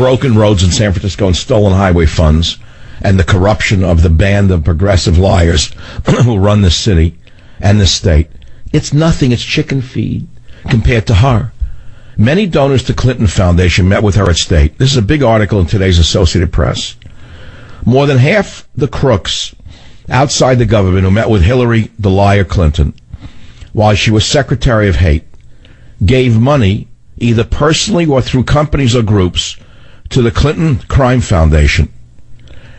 broken roads in San Francisco and stolen highway funds and the corruption of the band of progressive liars who run the city and the state, it's nothing. It's chicken feed compared to her. Many donors to Clinton Foundation met with her at state. This is a big article in today's Associated Press. More than half the crooks outside the government who met with Hillary the liar Clinton while she was Secretary of Hate gave money, either personally or through companies or groups, to the Clinton Crime Foundation.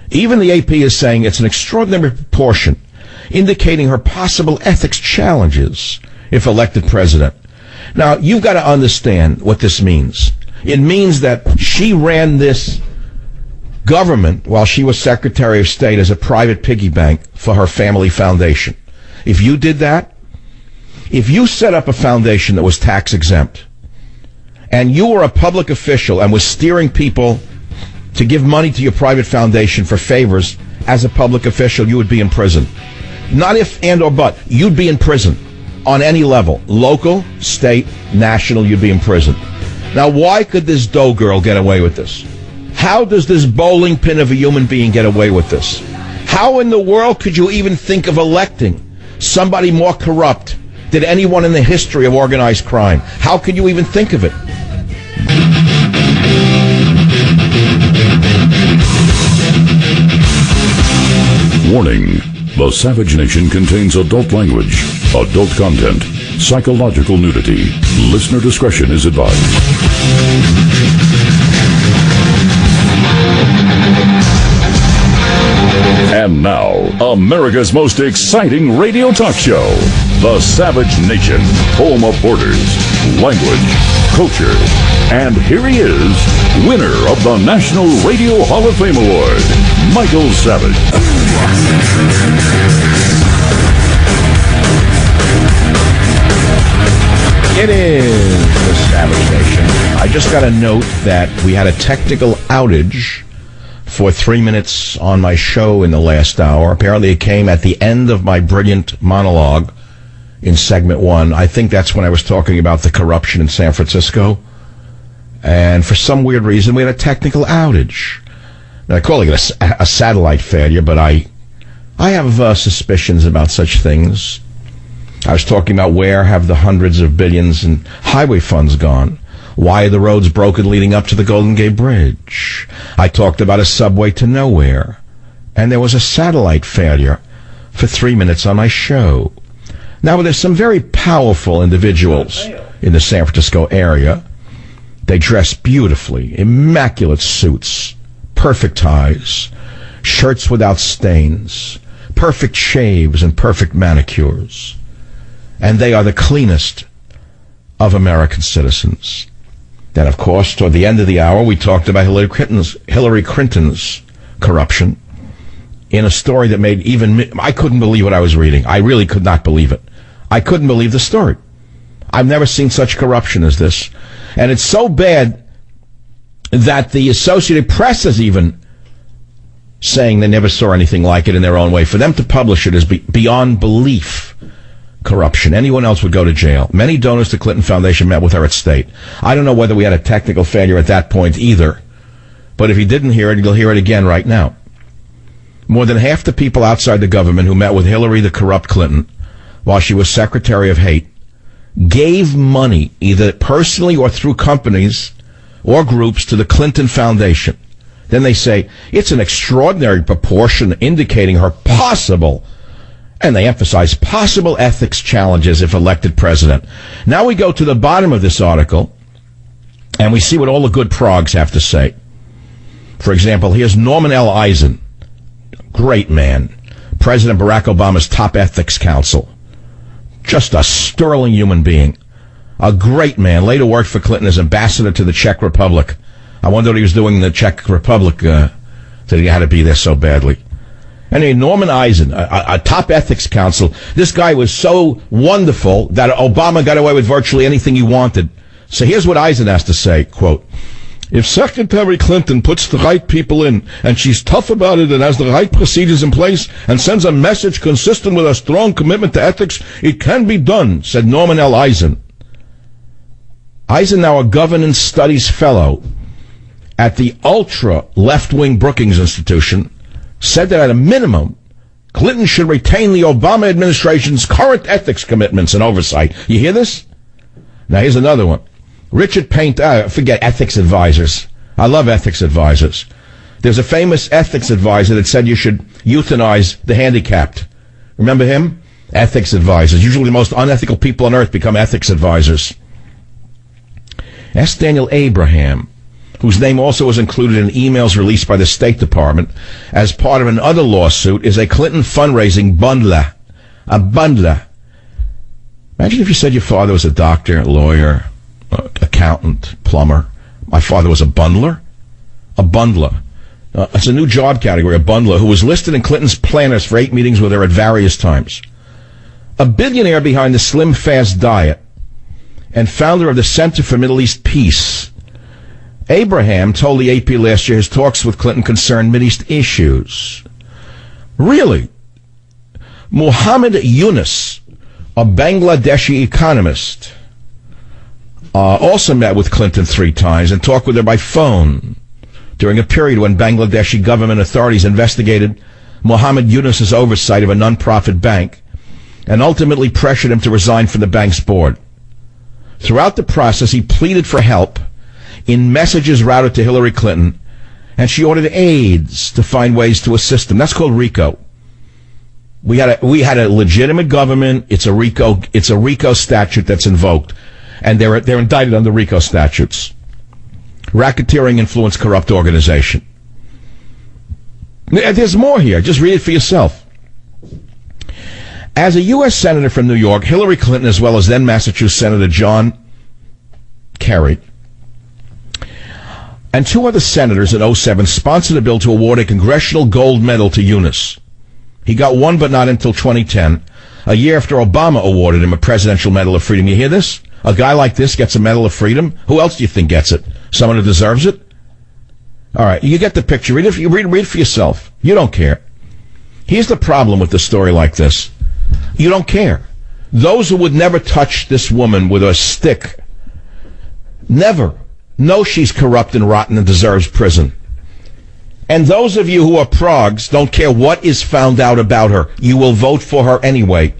Even the AP is saying it's an extraordinary proportion, indicating her possible ethics challenges if elected president. Now, you've got to understand what this means. It means that she ran this government while she was Secretary of State as a private piggy bank for her family foundation. If you did that, if you set up a foundation that was tax exempt, and you were a public official and was steering people to give money to your private foundation for favors as a public official, you would be in prison. Not if and or but. You'd be in prison on any level. Local, state, national, you'd be in prison. Now, why could this Doe girl get away with this? How does this bowling pin of a human being get away with this? How in the world could you even think of electing somebody more corrupt than anyone in the history of organized crime? How could you even think of it? Warning. The Savage Nation contains adult language, adult content, psychological nudity. Listener discretion is advised. And now, America's most exciting radio talk show, The Savage Nation, home of borders, language, culture. And here he is, winner of the National Radio Hall of Fame Award, Michael Savage. It is The Savage Nation. I just got a note that we had a technical outage for 3 minutes on my show in the last hour. Apparently it came at the end of my brilliant monologue in segment 1. I think that's when I was talking about the corruption in San Francisco. And for some weird reason, we had a technical outage. Now, I call it a satellite failure, but I have suspicions about such things. I was talking about where have the hundreds of billions in highway funds gone? Why are the roads broken leading up to the Golden Gate Bridge? I talked about a subway to nowhere. And there was a satellite failure for 3 minutes on my show. Now, there's some very powerful individuals in the San Francisco area. They dress beautifully, immaculate suits, perfect ties, shirts without stains, perfect shaves and perfect manicures. And they are the cleanest of American citizens. Then, of course, toward the end of the hour, we talked about Hillary Clinton's corruption in a story that made even I couldn't believe what I was reading. I really could not believe it. I couldn't believe the story. I've never seen such corruption as this. And it's so bad that the Associated Press is even saying they never saw anything like it in their own way. For them to publish it is beyond belief corruption. Anyone else would go to jail. Many donors to Clinton Foundation met with her at state. I don't know whether we had a technical failure at that point either. But if you didn't hear it, you'll hear it again right now. More than half the people outside the government who met with Hillary the corrupt Clinton while she was Secretary of Hate gave money, either personally or through companies or groups, to the Clinton Foundation. Then they say, it's an extraordinary proportion indicating her possible, and they emphasize possible ethics challenges if elected president. Now we go to the bottom of this article, and we see what all the good progs have to say. For example, here's Norman L. Eisen, great man, President Barack Obama's top ethics counsel. Just a sterling human being. A great man. Later worked for Clinton as ambassador to the Czech Republic. I wonder what he was doing in the Czech Republic that he had to be there so badly. Anyway, Norman Eisen, a top ethics counsel. This guy was so wonderful that Obama got away with virtually anything he wanted. So here's what Eisen has to say, quote, if Secretary Clinton puts the right people in, and she's tough about it and has the right procedures in place, and sends a message consistent with a strong commitment to ethics, it can be done, said Norman L. Eisen. Eisen, now a governance studies fellow at the ultra left-wing Brookings Institution said that at a minimum, Clinton should retain the Obama administration's current ethics commitments and oversight. You hear this? Now here's another one. Richard Painter, forget ethics advisors. I love ethics advisors. There's a famous ethics advisor that said you should euthanize the handicapped. Remember him? Ethics advisors. Usually the most unethical people on earth become ethics advisors. Ask Daniel Abraham, whose name also was included in emails released by the State Department as part of another lawsuit, is a Clinton fundraising bundler. A bundler. Imagine if you said your father was a doctor, lawyer, accountant, plumber. My father was a bundler. A bundler. It's a new job category, a bundler, who was listed in Clinton's planners for 8 meetings with her at various times. A billionaire behind the Slim Fast diet and founder of the Center for Middle East Peace, Abraham told the AP last year his talks with Clinton concerned Mideast issues. Really? Muhammad Yunus, a Bangladeshi economist, also met with Clinton 3 times and talked with her by phone during a period when Bangladeshi government authorities investigated Muhammad Yunus's oversight of a non-profit bank and ultimately pressured him to resign from the bank's board. Throughout the process, he pleaded for help in messages routed to Hillary Clinton, and she ordered aides to find ways to assist him. That's called RICO. We had a legitimate government. It's a RICO statute that's invoked, and they're indicted under RICO statutes. Racketeering, influence, corrupt organization. There's more here. Just read it for yourself. As a U.S. Senator from New York, Hillary Clinton, as well as then Massachusetts Senator John Kerry, and 2 other senators in 2007 sponsored a bill to award a congressional gold medal to Yunus. He got one, but not until 2010, a year after Obama awarded him a Presidential Medal of Freedom. You hear this? A guy like this gets a Medal of Freedom? Who else do you think gets it? Someone who deserves it? All right, you get the picture. Read it for yourself. You don't care. Here's the problem with a story like this. You don't care. Those who would never touch this woman with a stick never know she's corrupt and rotten and deserves prison. And those of you who are progs don't care what is found out about her. You will vote for her anyway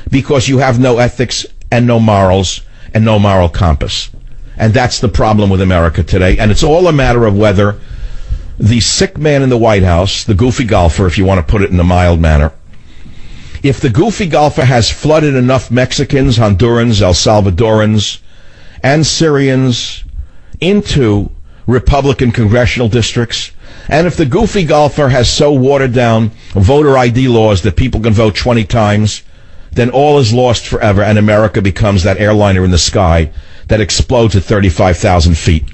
because you have no ethics and no morals and no moral compass. And that's the problem with America today. And it's all a matter of whether the sick man in the White House, the goofy golfer, if you want to put it in a mild manner, if the goofy golfer has flooded enough Mexicans, Hondurans, El Salvadorans, and Syrians into Republican congressional districts, and if the goofy golfer has so watered down voter ID laws that people can vote 20 times, then all is lost forever, and America becomes that airliner in the sky that explodes at 35,000 feet.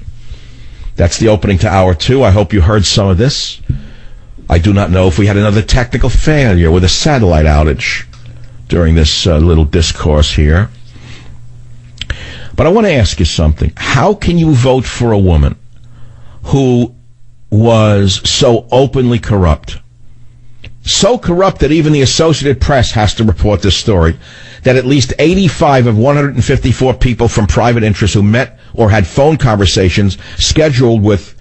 That's the opening to Hour 2. I hope you heard some of this. I do not know if we had another technical failure with a satellite outage during this little discourse here. But I want to ask you something. How can you vote for a woman who was so openly corrupt? So corrupt that even the Associated Press has to report this story, that at least 85 of 154 people from private interests who met or had phone conversations scheduled with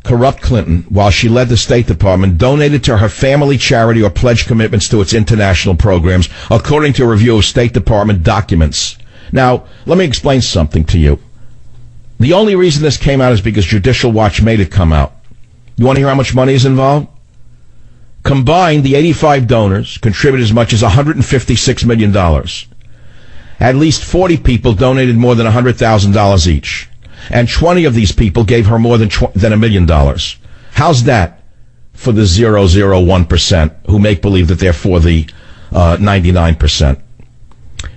corrupt Clinton while she led the State Department donated to her family charity or pledged commitments to its international programs, according to a review of State Department documents. Now, let me explain something to you. The only reason this came out is because Judicial Watch made it come out. You want to hear how much money is involved? Combined, the 85 donors contributed as much as $156 million. At least 40 people donated more than $100,000 each. And 20 of these people gave her more than $1 million. How's that for the 0.001% who make believe that they're for the 99%?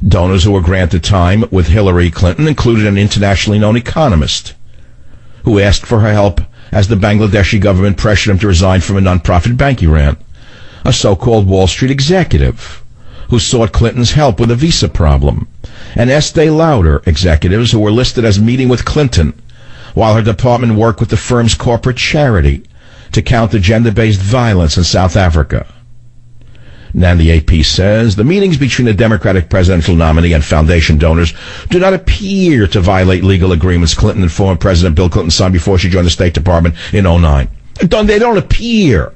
Donors who were granted time with Hillary Clinton included an internationally known economist who asked for her help as the Bangladeshi government pressured him to resign from a nonprofit bank he ran, a so-called Wall Street executive who sought Clinton's help with a visa problem, and Estee Lauder executives who were listed as meeting with Clinton while her department worked with the firm's corporate charity to counter gender-based violence in South Africa. And the AP says, the meetings between the Democratic presidential nominee and foundation donors do not appear to violate legal agreements Clinton and former President Bill Clinton signed before she joined the State Department in 2009. They don't appear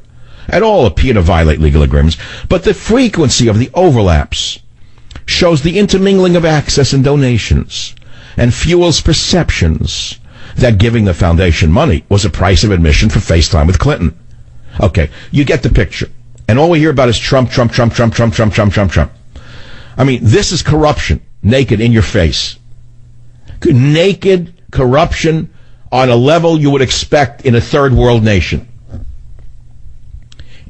to violate legal agreements, but the frequency of the overlaps shows the intermingling of access and donations and fuels perceptions that giving the foundation money was a price of admission for FaceTime with Clinton. Okay, you get the picture. And all we hear about is Trump. I mean, this is corruption, naked in your face. Naked corruption on a level you would expect in a third world nation.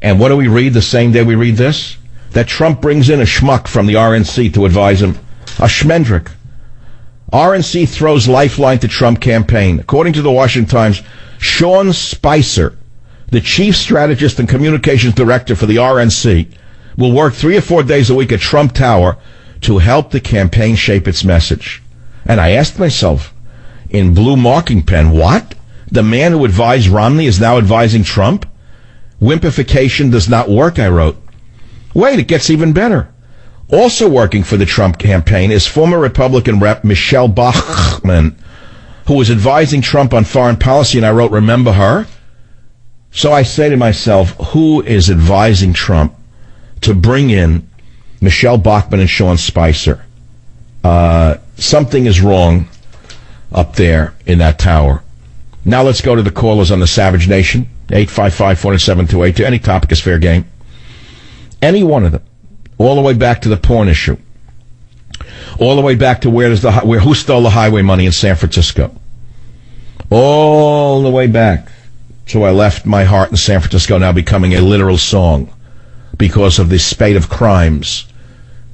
And what do we read the same day we read this? That Trump brings in a schmuck from the RNC to advise him. A schmendrick. RNC throws lifeline to Trump campaign. According to the Washington Times, Sean Spicer, the chief strategist and communications director for the RNC, will work 3 or 4 days a week at Trump Tower to help the campaign shape its message. And I asked myself, in blue marking pen, what? The man who advised Romney is now advising Trump? Wimpification does not work, I wrote. Wait, it gets even better. Also working for the Trump campaign is former Republican Rep. Michelle Bachmann, who was advising Trump on foreign policy, and I wrote, remember her? So I say to myself, who is advising Trump to bring in Michelle Bachmann and Sean Spicer? Something is wrong up there in that tower. Now let's go to the callers on the Savage Nation, 855-407-282. Any topic is fair game. Any one of them. All the way back to the porn issue. All the way back to who stole the highway money in San Francisco. All the way back. So I left my heart in San Francisco now becoming a literal song because of the spate of crimes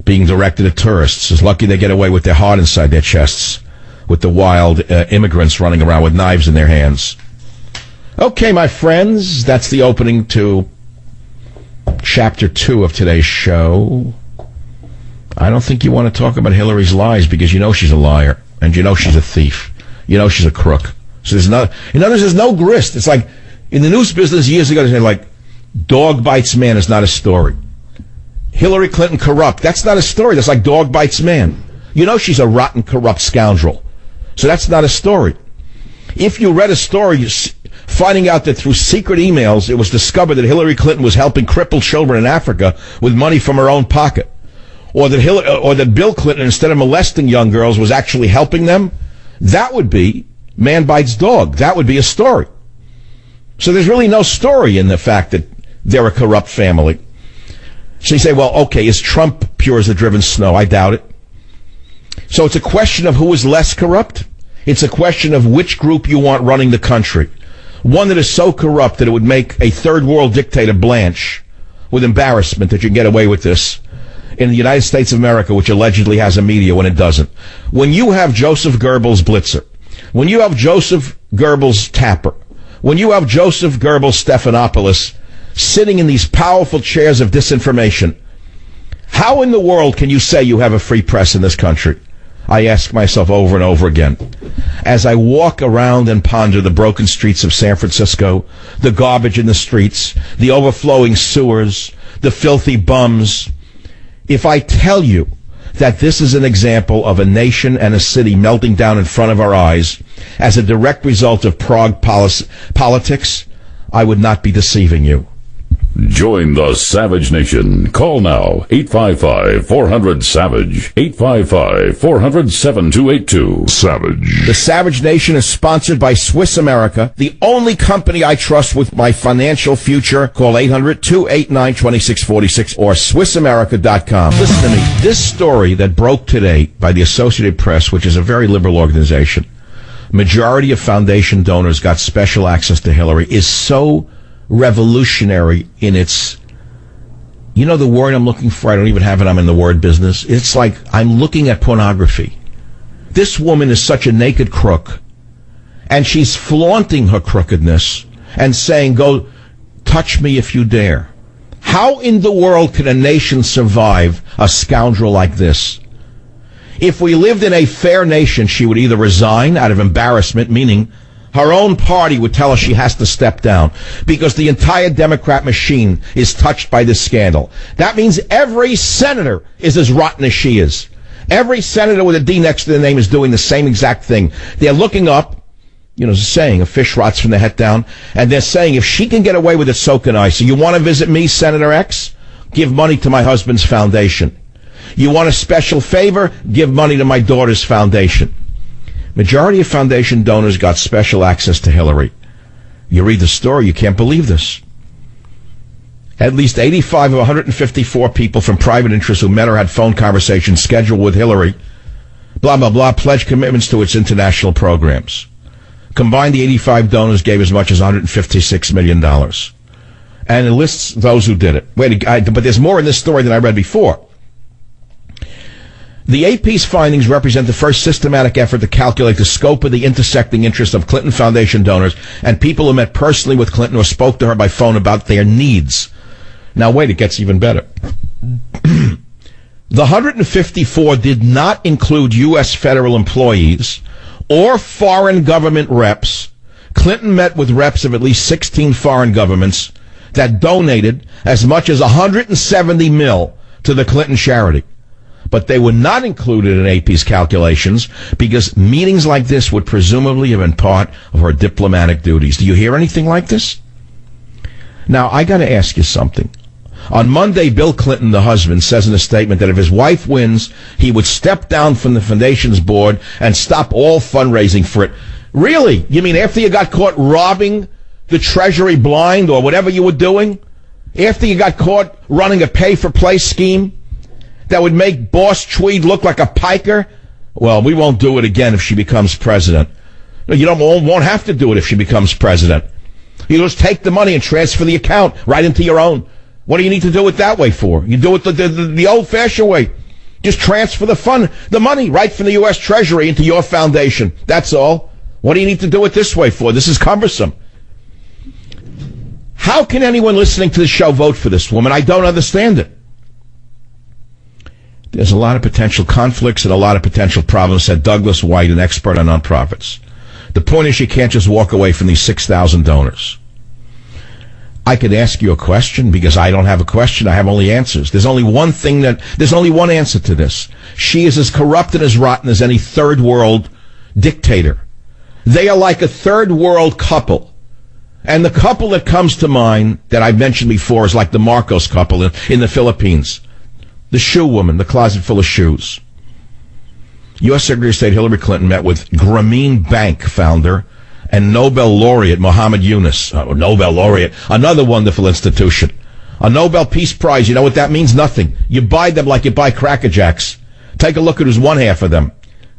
being directed at tourists. It's lucky they get away with their heart inside their chests with the wild immigrants running around with knives in their hands. Okay, my friends, that's the opening to Chapter 2 of today's show. I don't think you want to talk about Hillary's lies because you know she's a liar and you know she's a thief. You know she's a crook. So there's no grist. It's like in the news business years ago, they said like, dog bites man is not a story. Hillary Clinton corrupt. That's not a story. That's like dog bites man. You know she's a rotten, corrupt scoundrel. So that's not a story. If you read a story finding out that through secret emails it was discovered that Hillary Clinton was helping crippled children in Africa with money from her own pocket, or that Bill Clinton, instead of molesting young girls, was actually helping them, that would be man bites dog. That would be a story. So there's really no story in the fact that they're a corrupt family. So you say, well, okay, is Trump pure as the driven snow? I doubt it. So it's a question of who is less corrupt. It's a question of which group you want running the country. One that is so corrupt that it would make a third world dictator blanch with embarrassment that you can get away with this in the United States of America, which allegedly has a media when it doesn't. When you have Joseph Goebbels Blitzer, when you have Joseph Goebbels Tapper, when you have Joseph Goebbels Stephanopoulos sitting in these powerful chairs of disinformation, how in the world can you say you have a free press in this country? I ask myself over and over again. As I walk around and ponder the broken streets of San Francisco, the garbage in the streets, the overflowing sewers, the filthy bums, if I tell you that this is an example of a nation and a city melting down in front of our eyes as a direct result of Prague politics, I would not be deceiving you. Join the Savage Nation. Call now, 855-400-SAVAGE, 855-400-7282. Savage. The Savage Nation is sponsored by Swiss America, the only company I trust with my financial future. Call 800-289-2646 or SwissAmerica.com. Listen to me. This story that broke today by the Associated Press, which is a very liberal organization, majority of foundation donors got special access to Hillary, is so revolutionary in its, you know the word I'm looking for? I don't even have it. I'm in the word business. It's like I'm looking at pornography. This woman is such a naked crook, and she's flaunting her crookedness and saying, go touch me if you dare. How in the world can a nation survive a scoundrel like this? If we lived in a fair nation, she would either resign out of embarrassment, meaning Her own party would tell her she has to step down because the entire Democrat machine is touched by this scandal. That means every senator is as rotten as she is. Every senator with a D next to their name is doing the same exact thing. They're looking up, there's a saying, a fish rots from the head down, and they're saying, if she can get away with it, so can I. So you want to visit me, Senator X? Give money to my husband's foundation. You want a special favor? Give money to my daughter's foundation. Majority of foundation donors got special access to Hillary. You read the story, you can't believe this. At least 85 of 154 people from private interests who met or had phone conversations scheduled with Hillary, blah, blah, blah, pledged commitments to its international programs. Combined, the 85 donors gave as much as $156 million. And it lists those who did it. But there's more in this story than I read before. The AP's findings represent the first systematic effort to calculate the scope of the intersecting interests of Clinton Foundation donors and people who met personally with Clinton or spoke to her by phone about their needs. Now, wait, it gets even better. The 154 did not include U.S. federal employees or foreign government reps. Clinton met with reps of at least 16 foreign governments that donated as much as $170 million to the Clinton charity. But they were not included in AP's calculations because meetings like this would presumably have been part of her diplomatic duties. Do you hear anything like this? Now, I got to ask you something. On Monday, Bill Clinton, the husband, says in a statement that if his wife wins, he would step down from the foundation's board and stop all fundraising for it. Really? You mean after you got caught robbing the Treasury blind or whatever you were doing? After you got caught running a pay-for-play scheme that would make Boss Tweed look like a piker? Well, we won't do it again if she becomes president. No, you won't have to do it if she becomes president. You just take the money and transfer the account right into your own. What do you need to do it that way for? You do it the old-fashioned way. Just transfer the money right from the U.S. Treasury into your foundation. That's all. What do you need to do it this way for? This is cumbersome. How can anyone listening to this show vote for this woman? I don't understand it. There's a lot of potential conflicts and a lot of potential problems, said Douglas White, an expert on nonprofits. The point is you can't just walk away from these 6,000 donors. I could ask you a question because I don't have a question. I have only answers. There's only one answer to this. She is as corrupt and as rotten as any third world dictator. They are like a third world couple. And the couple that comes to mind that I've mentioned before is like the Marcos couple in the Philippines. The shoe woman, the closet full of shoes. U.S. Secretary of State Hillary Clinton met with Grameen Bank founder and Nobel laureate Muhammad Yunus. Nobel laureate, another wonderful institution. A Nobel Peace Prize, you know what that means? Nothing. You buy them like you buy Cracker Jacks. Take a look at who's one half of them.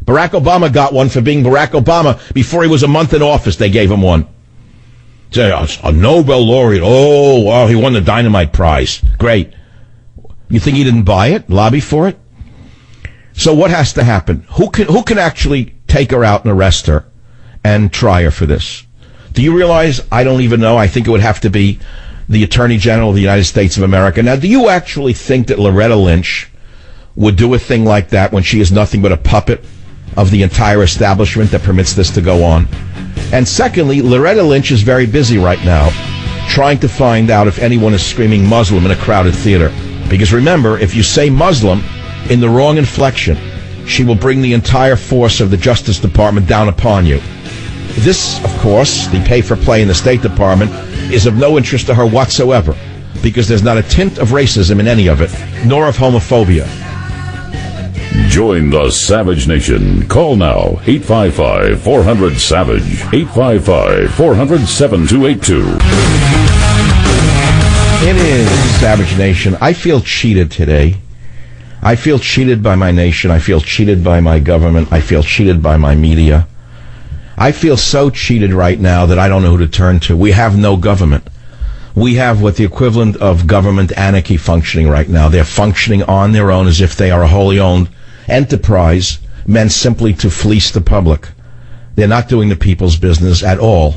Barack Obama got one for being Barack Obama. Before he was a month in office, they gave him one. A Nobel laureate. Oh, wow, he won the Dynamite Prize. Great. You think he didn't buy it, lobby for it? So what has to happen? Who can actually take her out and arrest her and try her for this? Do you realize? I don't even know. I think it would have to be the Attorney General of the United States of America. Now, do you actually think that Loretta Lynch would do a thing like that when she is nothing but a puppet of the entire establishment that permits this to go on? And secondly, Loretta Lynch is very busy right now trying to find out if anyone is screaming Muslim in a crowded theater. Because remember, if you say Muslim in the wrong inflection, she will bring the entire force of the Justice Department down upon you. This, of course, the pay-for-play in the State Department, is of no interest to her whatsoever, because there's not a tint of racism in any of it, nor of homophobia. Join the Savage Nation. Call now, 855-400-SAVAGE, 855-400-7282. It is Savage Nation. I feel cheated today. I feel cheated by my nation. I feel cheated by my government. I feel cheated by my media. I feel so cheated right now that I don't know who to turn to. We have no government. We have what the equivalent of government anarchy functioning right now. They're functioning on their own as if they are a wholly owned enterprise meant simply to fleece the public. They're not doing the people's business at all.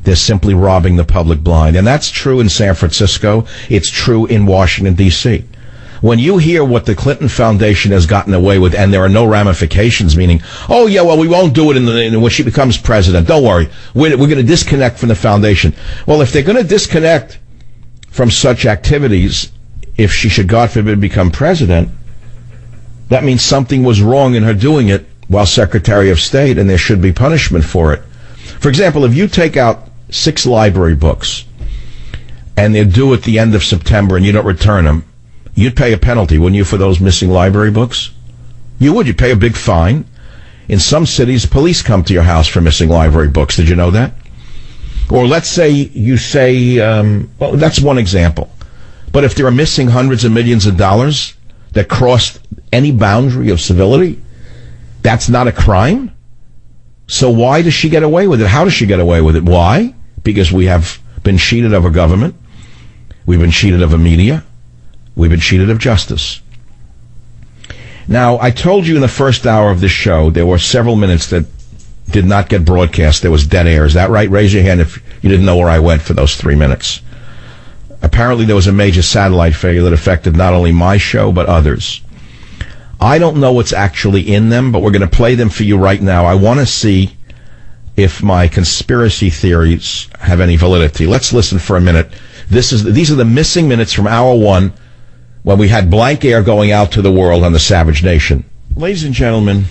They're simply robbing the public blind. And that's true in San Francisco. It's true in Washington, D.C. When you hear what the Clinton Foundation has gotten away with, and there are no ramifications, meaning, oh, yeah, well, we won't do it when she becomes president. Don't worry. We're going to disconnect from the foundation. Well, if they're going to disconnect from such activities, if she should, God forbid, become president, that means something was wrong in her doing it while Secretary of State, and there should be punishment for it. For example, if you take out 6 library books, and they're due at the end of September, and you don't return them, you'd pay a penalty, wouldn't you, for those missing library books? You would. You'd pay a big fine. In some cities, police come to your house for missing library books. Did you know that? Or let's say you say, well, that's one example. But if there are missing hundreds of millions of dollars that crossed any boundary of civility, that's not a crime? So why does she get away with it? How does she get away with it? Why? Because we have been cheated of a government. We've been cheated of a media. We've been cheated of justice. Now, I told you in the first hour of this show there were several minutes that did not get broadcast. There was dead air. Is that right? Raise your hand if you didn't know where I went for those 3 minutes. Apparently there was a major satellite failure that affected not only my show, but others. I don't know what's actually in them, but we're going to play them for you right now. I want to see if my conspiracy theories have any validity. Let's listen for a minute. These are the missing minutes from hour 1 when we had blank air going out to the world on the Savage Nation. Ladies and gentlemen,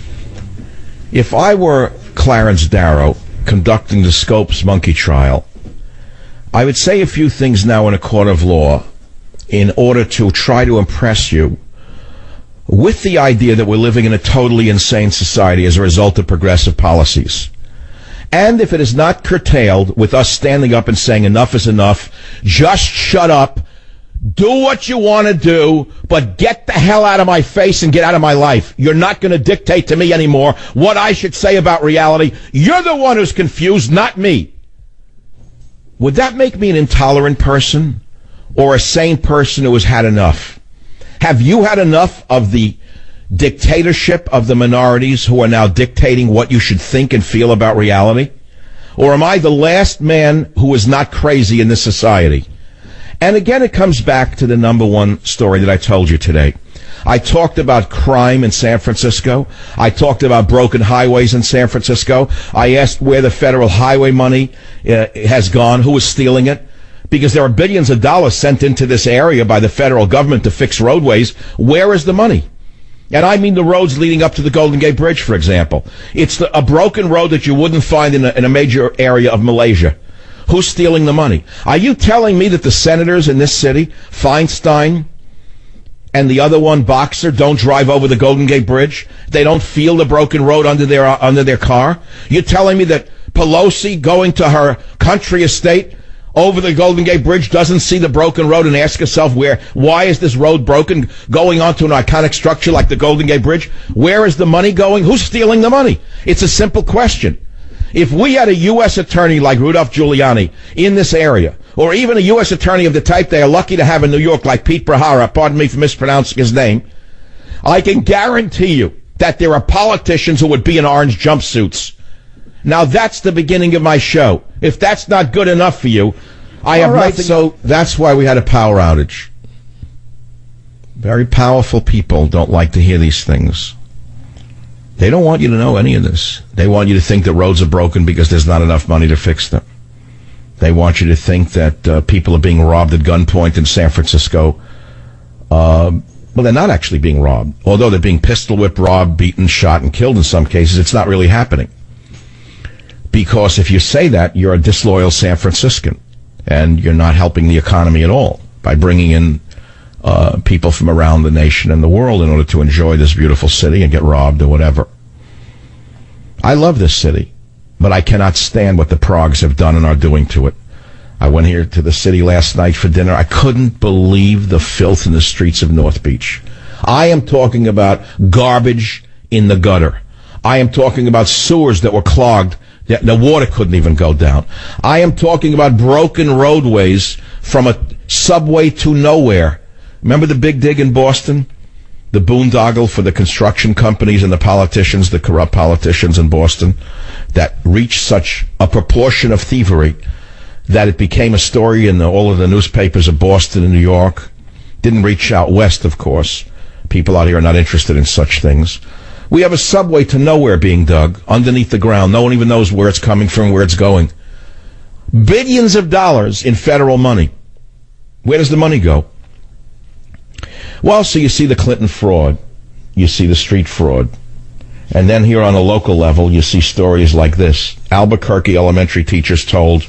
if I were Clarence Darrow conducting the Scopes monkey trial, I would say a few things now in a court of law in order to try to impress you with the idea that we're living in a totally insane society as a result of progressive policies. And if it is not curtailed with us standing up and saying enough is enough, just shut up, do what you want to do, but get the hell out of my face and get out of my life. You're not going to dictate to me anymore what I should say about reality. You're the one who's confused, not me. Would that make me an intolerant person or a sane person who has had enough? Have you had enough of the dictatorship of the minorities who are now dictating what you should think and feel about reality? Or am I the last man who is not crazy in this society? And again, it comes back to the number one story that I told you today. I talked about crime in San Francisco. I talked about broken highways in San Francisco. I asked where the federal highway money has gone, who is stealing it, because there are billions of dollars sent into this area by the federal government to fix roadways. Where is the money? And I mean the roads leading up to the Golden Gate Bridge, for example. It's a broken road that you wouldn't find in a major area of Malaysia. Who's stealing the money? Are you telling me that the senators in this city, Feinstein and the other one, Boxer, don't drive over the Golden Gate Bridge? They don't feel the broken road under their car? You're telling me that Pelosi, going to her country estate over the Golden Gate Bridge, doesn't see the broken road and ask herself, why is this road broken, going onto an iconic structure like the Golden Gate Bridge? Where is the money going? Who's stealing the money? It's a simple question. If we had a U.S. attorney like Rudolph Giuliani in this area, or even a U.S. attorney of the type they are lucky to have in New York like Pete Brahara, pardon me for mispronouncing his name, I can guarantee you that there are politicians who would be in orange jumpsuits. Now that's the beginning of my show. If that's not good enough for you, I have nothing. So that's why we had a power outage. Very powerful people don't like to hear these things. They don't want you to know any of this. They want you to think that roads are broken because there's not enough money to fix them. They want you to think that people are being robbed at gunpoint in San Francisco. Well, they're not actually being robbed. Although they're being pistol whipped, robbed, beaten, shot, and killed in some cases, it's not really happening. Because if you say that, you're a disloyal San Franciscan, and you're not helping the economy at all by bringing in people from around the nation and the world in order to enjoy this beautiful city and get robbed or whatever. I love this city, but I cannot stand what the Progs have done and are doing to it. I went here to the city last night for dinner. I couldn't believe the filth in the streets of North Beach. I am talking about garbage in the gutter. I am talking about sewers that were clogged. The water couldn't even go down. I am talking about broken roadways from a subway to nowhere. Remember the big dig in Boston? The boondoggle for the construction companies and the politicians, the corrupt politicians in Boston, that reached such a proportion of thievery that it became a story in all of the newspapers of Boston and New York Didn't reach out west, of course. People out here are not interested in such things. We have a subway to nowhere being dug underneath the ground. No one even knows where it's coming from, where it's going. Billions of dollars in federal money. Where does the money go? Well, so you see the Clinton fraud. You see the street fraud. And then here on a local level, you see stories like this. Albuquerque elementary teachers told